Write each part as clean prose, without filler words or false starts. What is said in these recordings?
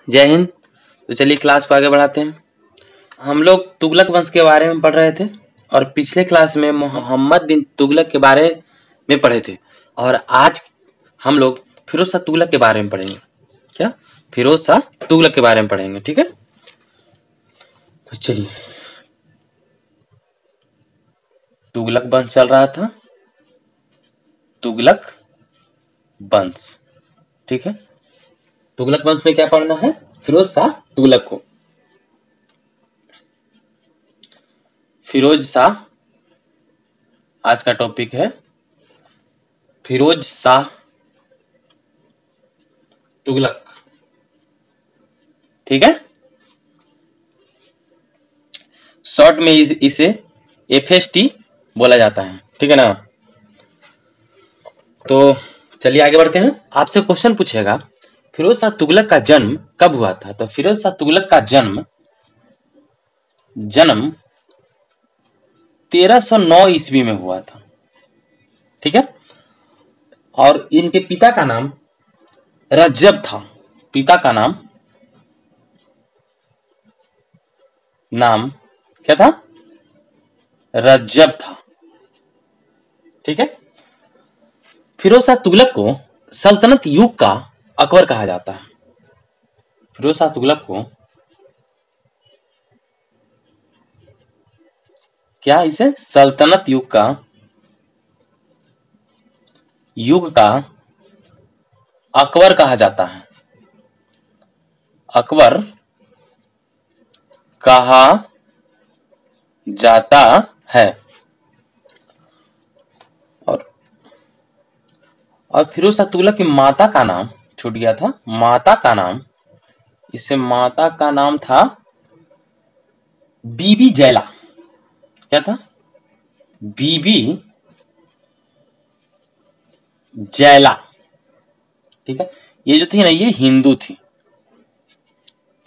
जय हिंद। तो चलिए क्लास को आगे बढ़ाते हैं। हम लोग तुगलक वंश के बारे में पढ़ रहे थे और पिछले क्लास में मोहम्मद बिन तुगलक के बारे में पढ़े थे और आज हम लोग फिरोज शाह तुगलक के बारे में पढ़ेंगे। क्या? फिरोज शाह तुगलक के बारे में पढ़ेंगे, ठीक है। तो चलिए, तुगलक वंश चल रहा था, तुगलक वंश, ठीक है। तुगलक वंश में क्या पढ़ना है? फिरोज शाह तुगलक को। फिरोज शाह आज का टॉपिक है, फिरोज शाह तुगलक, ठीक है। शॉर्ट में इसे FST बोला जाता है, ठीक है ना। तो चलिए आगे बढ़ते हैं। आपसे क्वेश्चन पूछेगा फिरोज शाह तुगलक का जन्म कब हुआ था। तो फिरोज शाह तुगलक का जन्म 1309 ईस्वी में हुआ था, ठीक है। और इनके पिता का नाम रज्जब था। पिता का नाम क्या था? रज्जब था, ठीक है। फिरोज शाह तुगलक को सल्तनत युग का अकबर कहा जाता है। फिरोज शाह तुगलक को क्या इसे सल्तनत युग का अकबर कहा जाता है। अकबर कहा जाता है। और फिरोज शाह तुगलक की माता का नाम छूट गया था। माता का नाम था बीबी जैला। क्या था? बीबी जैला, ठीक है। ये जो थी ना, ये हिंदू थी,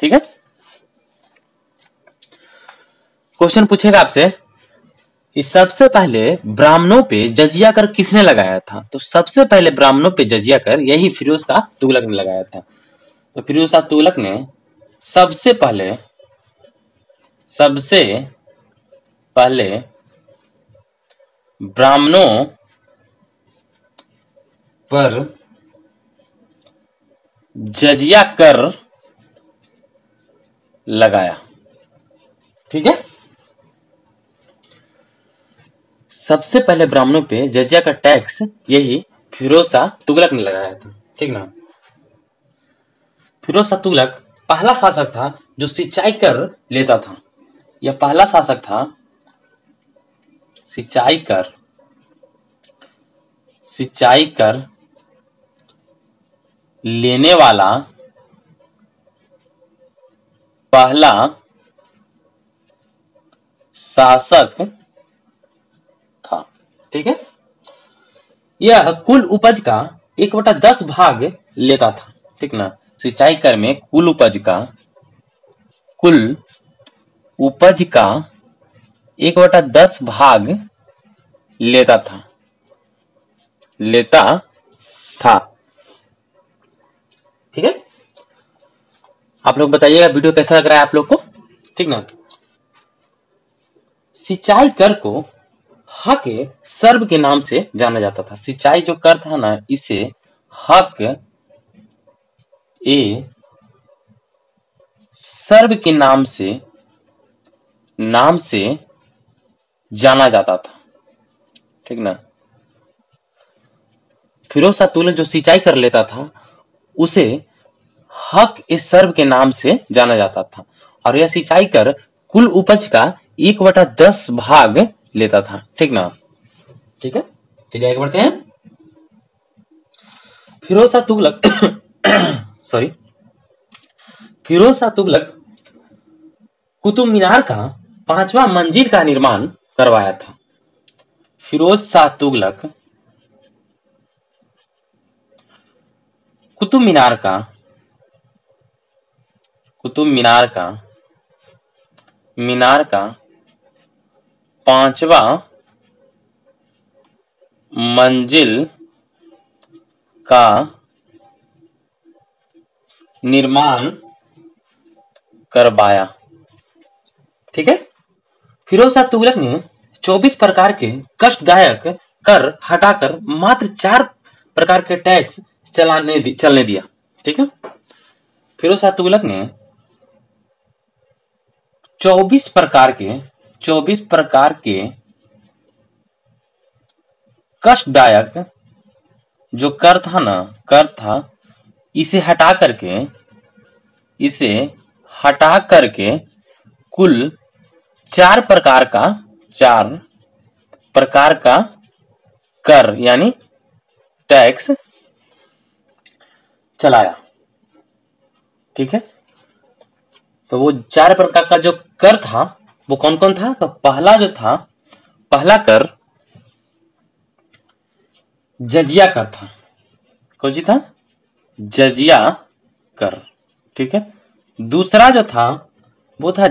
ठीक है। क्वेश्चन पूछेगा आपसे कि सबसे पहले ब्राह्मणों पे जजिया कर किसने लगाया था। तो सबसे पहले ब्राह्मणों पे जजिया कर यही फिरोज शाह तुगलक ने लगाया था। तो फिरोज शाह तुगलक ने सबसे पहले ब्राह्मणों पर जजिया कर लगाया, ठीक है। सबसे पहले ब्राह्मणों पे जजिया का टैक्स यही फिरोज शाह तुगलक ने लगाया था, ठीक ना। फिरोज शाह तुगलक पहला शासक था जो सिंचाई कर लेता था। यह पहला शासक था सिंचाई कर लेने वाला पहला शासक था, ठीक है। यह कुल उपज का 1/10 भाग लेता था, ठीक ना। सिंचाई कर में कुल उपज का 1/10 भाग लेता था, ठीक है। आप लोग बताइएगा वीडियो कैसा लग रहा है आप लोग को, ठीक ना। सिंचाई कर को हक सर्व के नाम से जाना जाता था। सिंचाई जो कर था ना, इसे हक सर्व के नाम से जाना जाता था, ठीक ना। फिरोज शाह तुगलक जो सिंचाई कर लेता था उसे हक सर्व के नाम से जाना जाता था और यह सिंचाई कर कुल उपज का 1/10 भाग लेता था, ठीक ना। ठीक है, चलिए आगे बढ़ते हैं। फिरोज शाह तुगलक फिरोज शाह तुगलक कुतुब मीनार का 5वां मंजिल का निर्माण करवाया था। फिरोज शाह तुगलक कुतुब मीनार का 5वां मंजिल का निर्माण करवाया। ठीक है। फिरोज शाह तुगलक ने 24 प्रकार के कष्टदायक कर हटाकर मात्र 4 प्रकार के टैक्स चलने दिया। ठीक है। फिरोज शाह तुगलक ने 24 प्रकार के कष्टदायक जो कर था इसे हटा करके कुल 4 प्रकार का कर यानी टैक्स चलाया। ठीक है। तो वो 4 प्रकार का जो कर था वो कौन कौन था? तो पहला कर जजिया कर था। कौन सी था? जजिया कर। ठीक है। दूसरा जो था वो था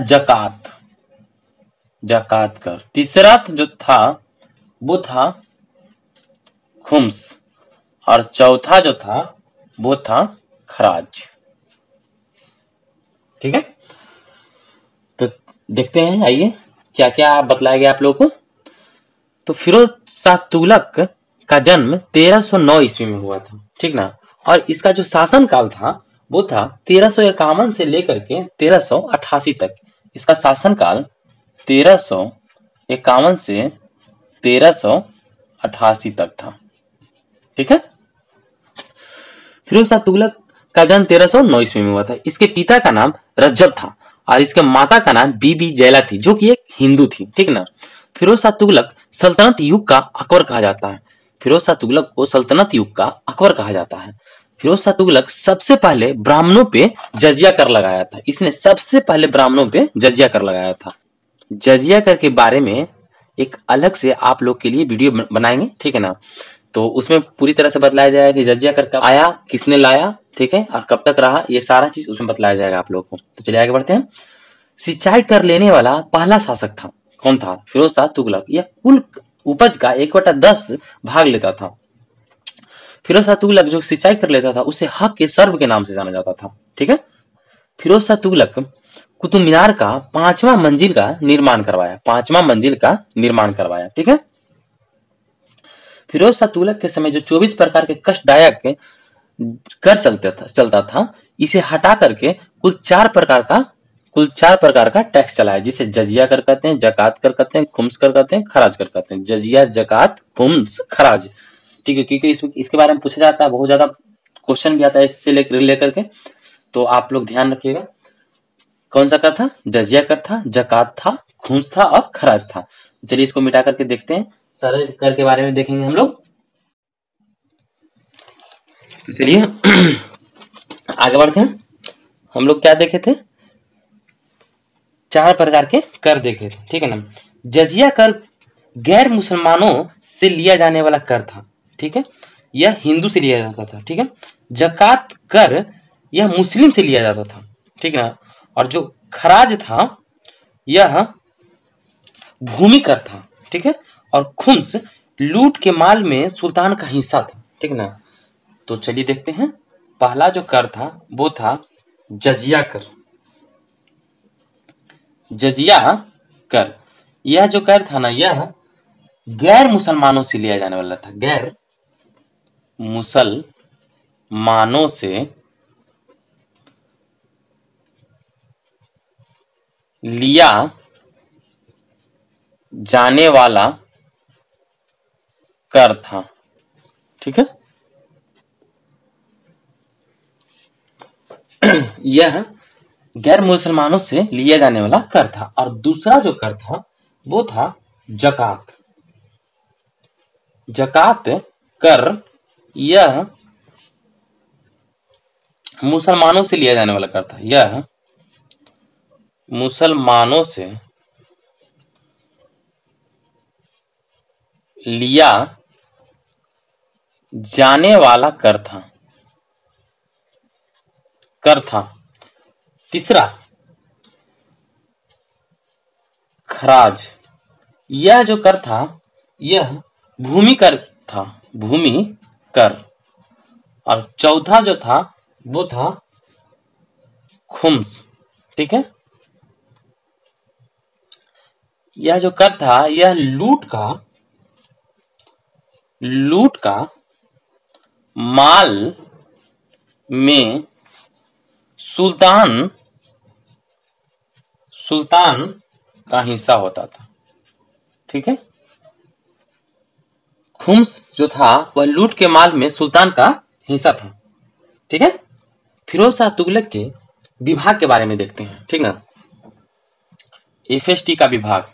जकात कर। तीसरा जो था वो था खुम्स और चौथा जो था वो था खराज। ठीक है। तो देखते हैं, आइए क्या क्या बतलाया गया आप लोगों को। तो फिरोज शाह तुगलक का जन्म 1309 ईस्वी में हुआ था। ठीक ना। और इसका जो शासन काल था वो था 1351 से लेकर के 1388 तक। इसका शासन काल 1351 से 1388 तक था। ठीक है। फिरोज शाह तुगलक का जन्म 1309 ईस्वी में हुआ था। इसके पिता का नाम रज्जब था और इसके माता का नाम बीबी जैला थी, जो कि एक हिंदू थी। ठीक ना। फिरोज शाह तुगलक सल्तनत युग का अकबर कहा जाता है। फिरोज शाह तुगलक को सल्तनत युग का अकबर कहा जाता है। फिरोज शाह तुगलक सबसे पहले ब्राह्मणों पे जजिया कर लगाया था। इसने सबसे पहले ब्राह्मणों पे जजिया कर लगाया था। जजिया कर के बारे में एक अलग से आप लोग के लिए वीडियो बनाएंगे। ठीक है ना। तो उसमें पूरी तरह से बतलाया जाएगा कि जजिया कर कब आया, किसने लाया, ठीक है, और कब तक रहा, ये सारा चीज उसमें बतलाया जाएगा आप लोग को। तो चलिए आगे बढ़ते हैं। सिंचाई कर लेने वाला पहला शासक था। कौन था? फिरोज शाह तुगलक। यह कुल उपज का 1/10 भाग लेता था। फिरोज शाह तुगलक जो सिंचाई कर लेता था उसे हक के सर्व के नाम से जाना जाता था। ठीक है। फिरोज शाह तुगलक कुतुब मीनार का 5वां मंजिल का निर्माण करवाया। ठीक है। फिरोज शाह तुगलक के समय जो 24 प्रकार के कष्टदायक कर चलता था इसे हटा करके कुल 4 प्रकार का टैक्स चलाया, जिसे जजिया कर कहते हैं, जकात कर कहते हैं, खुम्स कर कहते हैं, खराज कर कहते हैं। जजिया, जकात, खुम्स, खराज। ठीक है। क्योंकि इसके बारे में पूछा जाता है, बहुत ज्यादा क्वेश्चन भी आता है इससे लेकर के, तो आप लोग ध्यान रखिएगा। कौन सा कर था? जजिया कर था, जकात था, खुम्स था और खराज था। चलिए इसको मिटा करके देखते हैं। सारे कर के बारे में देखेंगे हम लोग। तो चलिए आगे बढ़ते हैं। हम लोग क्या देखे थे? 4 प्रकार के कर देखे थे। ठीक है ना। जजिया कर गैर मुसलमानों से लिया जाने वाला कर था। ठीक है। यह हिंदू से लिया जाता था। ठीक है। जकात कर यह मुस्लिम से लिया जाता था। ठीक है ना। और जो खराज था यह भूमि कर था। ठीक है। और खुम्स लूट के माल में सुल्तान का हिस्सा था। ठीक ना। तो चलिए देखते हैं। पहला जो कर था वो था जजिया कर। जजिया कर यह जो कर था ना, यह गैर मुसलमानों से लिया जाने वाला था। गैर मुसलमानों से लिया जाने वाला कर था। ठीक है। यह गैर मुसलमानों से लिया जाने वाला कर था। और दूसरा जो कर था वो था जकात। जकात कर यह मुसलमानों से लिया जाने वाला कर था। यह मुसलमानों से लिया जाने वाला कर था। तीसरा खराज। यह जो कर था यह भूमि कर था। भूमि कर। और चौथा जो था वो था खुम्स। ठीक है। यह जो कर था यह लूट का माल में सुल्तान का हिस्सा होता था। ठीक है। खुम्स जो था वह लूट के माल में सुल्तान का हिस्सा था। ठीक है। फिरोज शाह तुगलक के विभाग के बारे में देखते हैं। ठीक ना। एफएसटी का विभाग।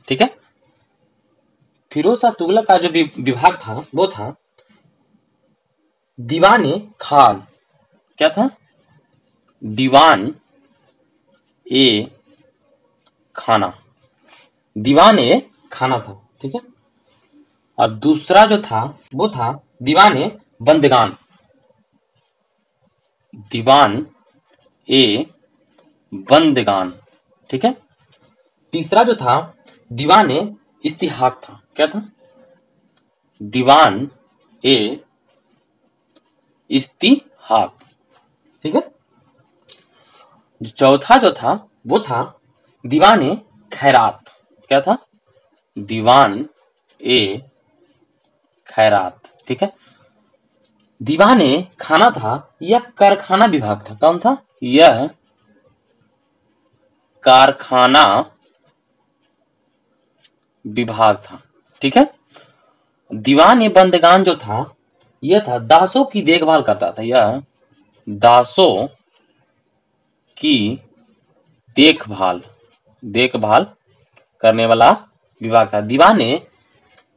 ठीक है। फिरोज शाह तुगलक का जो विभाग था वो था दीवाने खान। क्या था? दीवान ए खाना। दीवान ए खाना था। ठीक है। और दूसरा जो था वो था दीवाने बंदगान। दीवान ए बंदगान। ठीक है। तीसरा जो था दीवाने इस्तिहाक था। क्या था? दीवान ए इस्तिहाक। ठीक है। चौथा जो था वो था दीवाने खैरात। क्या था? दीवान ए खैरात। ठीक है। दीवाने खाना था यह कारखाना विभाग था। कौन था? यह कारखाना विभाग था। ठीक है। दीवान ए बंदगान जो था यह था दासों की देखभाल करता था। यह दासों की देखभाल करने वाला विभाग था। दीवाने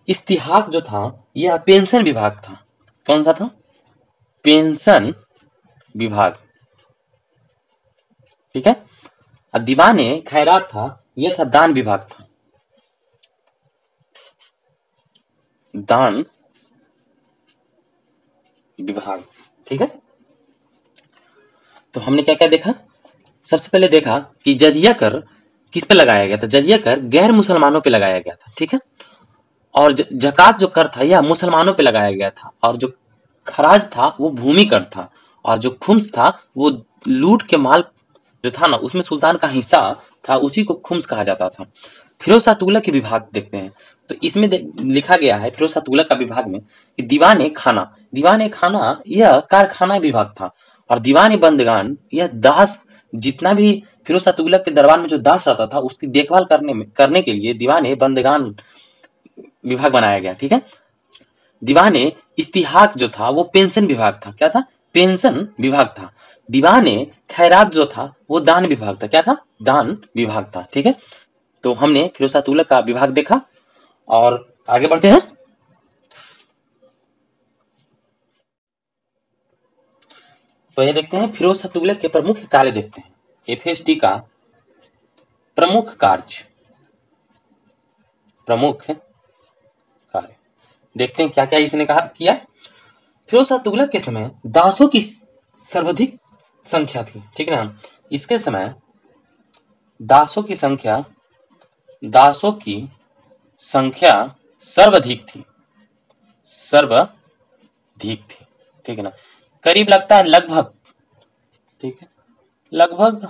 इस्तिहाक जो था यह पेंशन विभाग था। कौन सा था? पेंशन विभाग। ठीक है। और दीवाने खैरात था यह था दान विभाग था। दान विभाग। ठीक है। तो हमने क्या क्या देखा? सबसे पहले देखा कि जजिया कर किस पे लगाया गया था। जजिया कर गैर मुसलमानों पे लगाया गया था। ठीक है। और जकात जो कर था यह मुसलमानों पे लगाया गया था। और जो खराज था वो भूमि कर था। और जो खुम्स था वो लूट के माल जो था ना उसमें सुल्तान का हिस्सा था, उसी को खुम्स कहा जाता था। फिरोज शाह तुगलक के विभाग देखते हैं। तो इसमें लिखा गया है फिरोज शाह तुगलक का विभाग में कि दीवाने खाना यह कारखाना विभाग था। और दीवाने बंदगान यह दास, जितना भी फिरोज शाह तुगलक के दरबार में जो दास रहता था उसकी देखभाल करने के लिए दीवाने बंदगान विभाग बनाया गया। ठीक है। दीवाने इस्तिहाक जो था वो पेंशन विभाग था। क्या था? पेंशन विभाग था। दीवाने खैरात जो था वो दान विभाग था। क्या था? दान विभाग था। ठीक है। तो हमने फिरोज शाह तुगलक का विभाग देखा और आगे बढ़ते हैं। तो ये देखते हैं फिरोज शाह तुगलक के प्रमुख कार्य देखते हैं। एफएसटी का प्रमुख कार्य देखते हैं क्या क्या इसने किया। फिरोज शाह तुगलक के समय दासों की सर्वाधिक संख्या थी। ठीक है ना। इसके समय दासों की संख्या सर्वाधिक थी। ठीक है ना। करीब लगता है लगभग। ठीक है। लगभग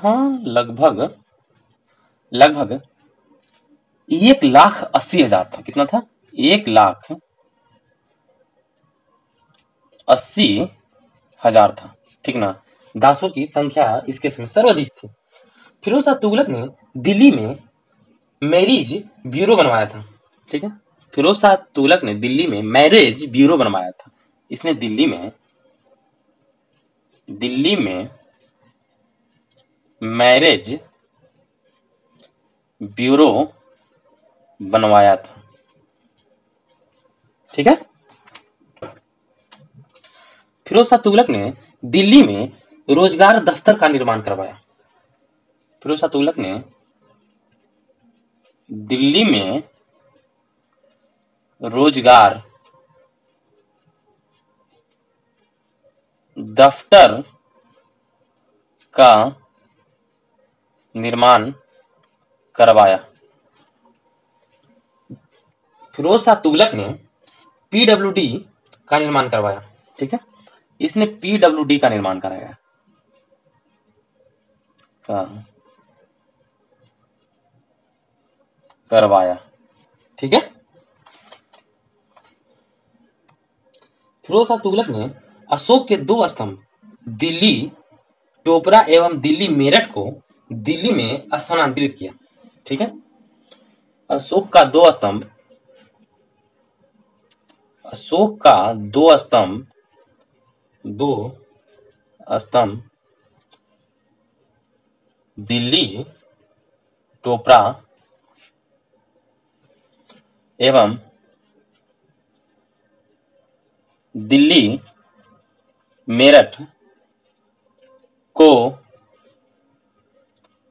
1,80,000 था। कितना था? 1,80,000 था। ठीक ना। दासों की संख्या इसके समय सर्वाधिक थी। फिरोज शाह तुगलक ने दिल्ली में मैरिज ब्यूरो बनवाया था। ठीक है। फिरोज शाह तुगलक ने दिल्ली में मैरिज ब्यूरो बनवाया था। इसने दिल्ली में मैरिज ब्यूरो बनवाया था। ठीक है। फिरोज शाह तुगलक ने दिल्ली में रोजगार दफ्तर का निर्माण करवाया। फिरोज शाह तुगलक ने दिल्ली में रोजगार दफ्तर का निर्माण करवाया। फिरोज शाह तुगलक ने पीडब्ल्यूडी का निर्माण करवाया। ठीक है। इसने PWD का निर्माण कराया। करवाया। ठीक है। फिरोज शाह तुगलक ने अशोक के 2 स्तंभ दिल्ली टोपरा एवं दिल्ली मेरठ को दिल्ली में स्थानांतरित किया। ठीक है। अशोक का 2 स्तंभ दिल्ली टोपरा एवं दिल्ली मेरठ को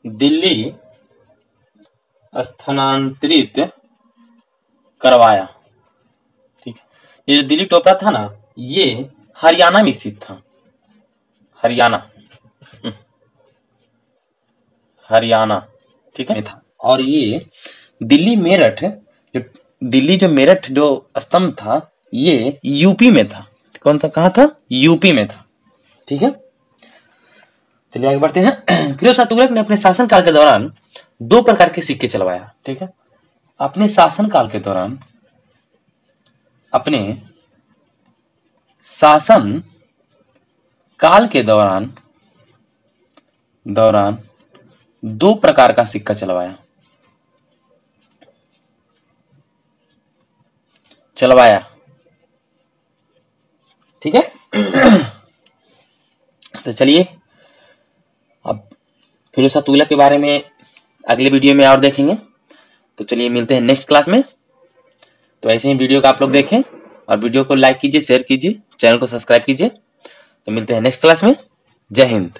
दिल्ली स्थानांतरित करवाया। ठीक है। ये जो दिल्ली टोपरा था ना, ये हरियाणा में स्थित था। हरियाणा ठीक है था। और ये दिल्ली जो मेरठ जो स्तंभ था, ये यूपी में था। कौन था? कहाँ था? यूपी में था। ठीक है। चलिए आगे बढ़ते हैं। फिरोज शाह तुगलक ने अपने शासनकाल के दौरान 2 प्रकार के सिक्के चलवाया। ठीक है। अपने शासनकाल के दौरान 2 प्रकार का सिक्का चलवाया। ठीक है। तो चलिए अब फिरोज शाह तुगलक के बारे में अगले वीडियो में और देखेंगे। तो चलिए मिलते हैं नेक्स्ट क्लास में। तो ऐसे ही वीडियो को आप लोग देखें और वीडियो को लाइक कीजिए, शेयर कीजिए, चैनल को सब्सक्राइब कीजिए। तो मिलते हैं नेक्स्ट क्लास में। जय हिंद।